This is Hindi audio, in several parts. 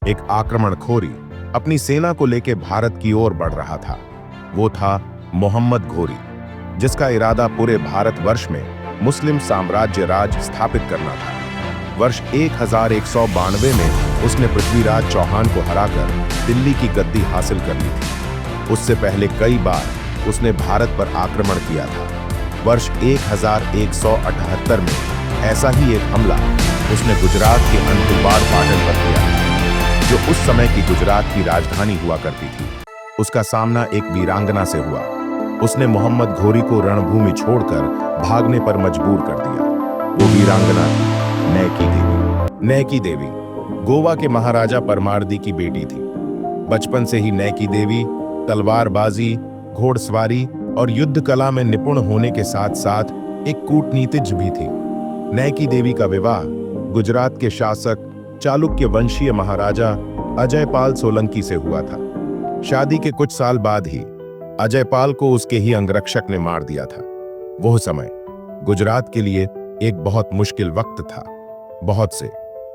एक आक्रमणखोरी अपनी सेना को लेकर भारत की ओर बढ़ रहा था। वो था मोहम्मद घोरी, जिसका इरादा पूरे भारतवर्ष में मुस्लिम साम्राज्य राज स्थापित करना था। वर्ष 1192 में उसने पृथ्वीराज चौहान को हराकर दिल्ली की गद्दी हासिल कर ली थी। उससे पहले कई बार उसने भारत पर आक्रमण किया था। वर्ष 1178 में ऐसा ही एक हमला उसने गुजरात के अनंतबाड़ पाटन पर किया, जो उस समय की गुजरात की राजधानी हुआ करती थी। उसका सामना एक वीरांगना से हुआ। उसने मोहम्मद घोरी को रणभूमि छोड़कर भागने पर मजबूर कर दिया। वो वीरांगना थी नैकी देवी। नैकी देवी गोवा के महाराजा परमार्दी की बेटी थी। बचपन से ही नैकी देवी तलवारबाजी, घोड़सवारी और युद्ध कला में निपुण होने के साथ साथ एक कूटनीतिज्ञ भी थी। नैकी देवी का विवाह गुजरात के शासक चालुक्य वंशीय महाराजा अजयपाल सोलंकी से हुआ था। शादी के कुछ साल बाद ही अजयपाल को उसके ही अंगरक्षक ने मार दिया था। वह समय गुजरात के लिए एक बहुत मुश्किल वक्त था। बहुत से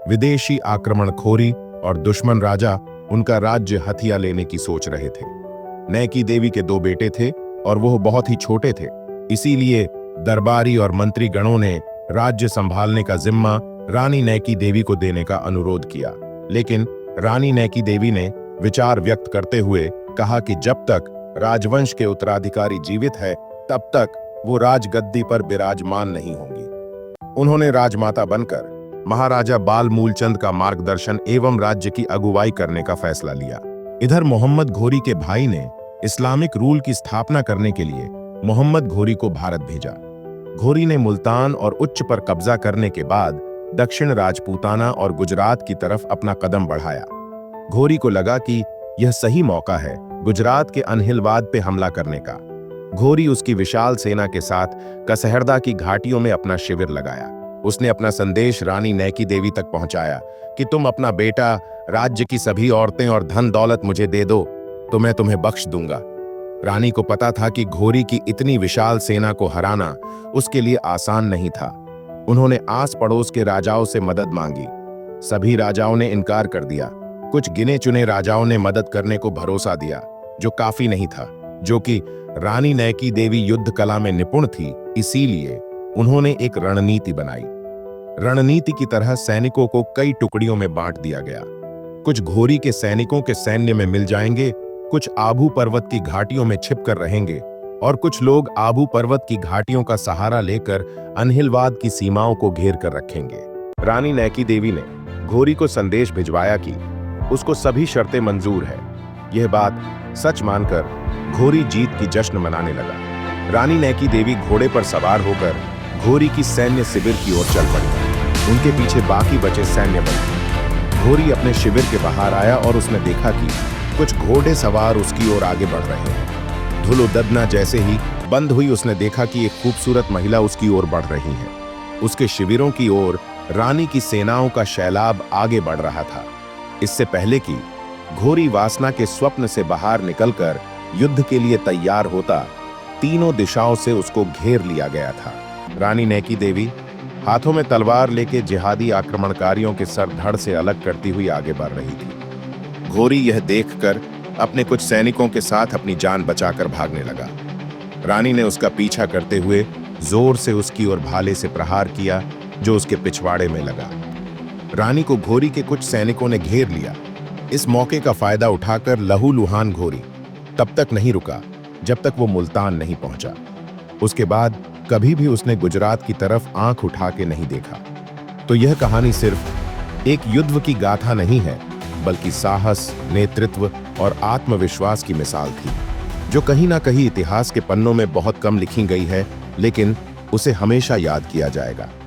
विदेशी आक्रमणखोरी और दुश्मन राजा उनका राज्य हथिया लेने की सोच रहे थे। नैकी देवी के 2 बेटे थे और वह बहुत ही छोटे थे। इसीलिए दरबारी और मंत्री गणों ने राज्य संभालने का जिम्मा रानी नैकी देवी को देने का अनुरोध किया। लेकिन रानी नैकी देवी ने विचार व्यक्त करते हुए कहा कि जब तक राजवंश के उत्तराधिकारी जीवित है, तब तक वो राजगद्दी पर विराजमान नहीं होंगी। उन्होंने राजमाता बनकर महाराजा बाल मूलचंद का मार्गदर्शन एवं राज्य की अगुवाई करने का फैसला लिया। इधर मोहम्मद घोरी के भाई ने इस्लामिक रूल की स्थापना करने के लिए मोहम्मद घोरी को भारत भेजा। घोरी ने मुल्तान और उच्च पर कब्जा करने के बाद दक्षिण राजपूताना और गुजरात की तरफ अपना कदम बढ़ाया। घोरी को लगा कि यह सही मौका है गुजरात के अनहिलवाद पे हमला करने का। घोरी उसकी विशाल सेना के साथ कसहरदा की घाटियों में अपना शिविर लगाया। उसने अपना संदेश रानी नैकी देवी तक पहुंचाया कि तुम अपना बेटा, राज्य की सभी औरतें और धन दौलत मुझे दे दो तो मैं तुम्हें बख्श दूंगा। रानी को पता था कि घोरी की इतनी विशाल सेना को हराना उसके लिए आसान नहीं था। उन्होंने आस पड़ोस के राजाओं से मदद मांगी। सभी राजाओं ने इनकार कर दिया। कुछ गिने चुने राजाओं ने मदद करने को भरोसा दिया, जो काफी नहीं था। जो कि रानी नैकी देवी युद्ध कला में निपुण थी, इसीलिए उन्होंने एक रणनीति बनाई। रणनीति की तरह सैनिकों को कई टुकड़ियों में बांट दिया गया। कुछ घोरी के सैनिकों के सैन्य में मिल जाएंगे, कुछ आबू पर्वत की घाटियों में छिपकर रहेंगे और कुछ लोग आबू पर्वत की घाटियों का सहारा लेकर अनहिलवाद की सीमाओं को घेर कर रखेंगे। रानी नैकी देवी ने घोरी को संदेश भिजवाया कि उसको सभी शर्तें मंजूर है। यह बात सच मानकर घोरी जीत की जश्न मनाने लगा। रानी नैकी देवी घोड़े पर सवार होकर घोरी की सैन्य शिविर की ओर चल पड़ी। उनके पीछे बाकी बचे सैन्य बल। घोरी अपने शिविर के बाहर आया और उसने देखा कि कुछ घोड़े सवार उसकी ओर आगे बढ़ रहे हैं। धुलो ददना जैसे ही बंद हुई, उसने देखा कि एक खूबसूरत महिला उसकी ओर बढ़ रही है। उसके शिविरों की ओर रानी की सेनाओं का शैलाब आगे बढ़ रहा था। इससे पहले कि घोरी वासना के स्वप्न से बाहर निकलकर युद्ध के लिए तैयार होता, तीनों दिशाओं से उसको घेर लिया गया था। रानी नैकी देवी हाथों में तलवार लेके जिहादी आक्रमणकारियों के सर धड़ से अलग करती हुई आगे बढ़ रही थी। घोरी यह देखकर अपने कुछ सैनिकों के साथ अपनी जान बचाकर भागने लगा। रानी ने उसका पीछा करते हुए जोर से उसकी ओर भाले से प्रहार किया, जो उसके पिछवाड़े में लगा। रानी को घोरी के कुछ सैनिकों ने घेर लिया। इस मौके का फायदा उठाकर लहूलुहान घोरी तब तक नहीं रुका जब तक वो मुल्तान नहीं पहुंचा। उसके बाद कभी भी उसने गुजरात की तरफ आंख उठा के नहीं देखा। तो यह कहानी सिर्फ एक युद्ध की गाथा नहीं है, बल्कि साहस, नेतृत्व और आत्मविश्वास की मिसाल थी, जो कहीं ना कहीं इतिहास के पन्नों में बहुत कम लिखी गई है, लेकिन उसे हमेशा याद किया जाएगा।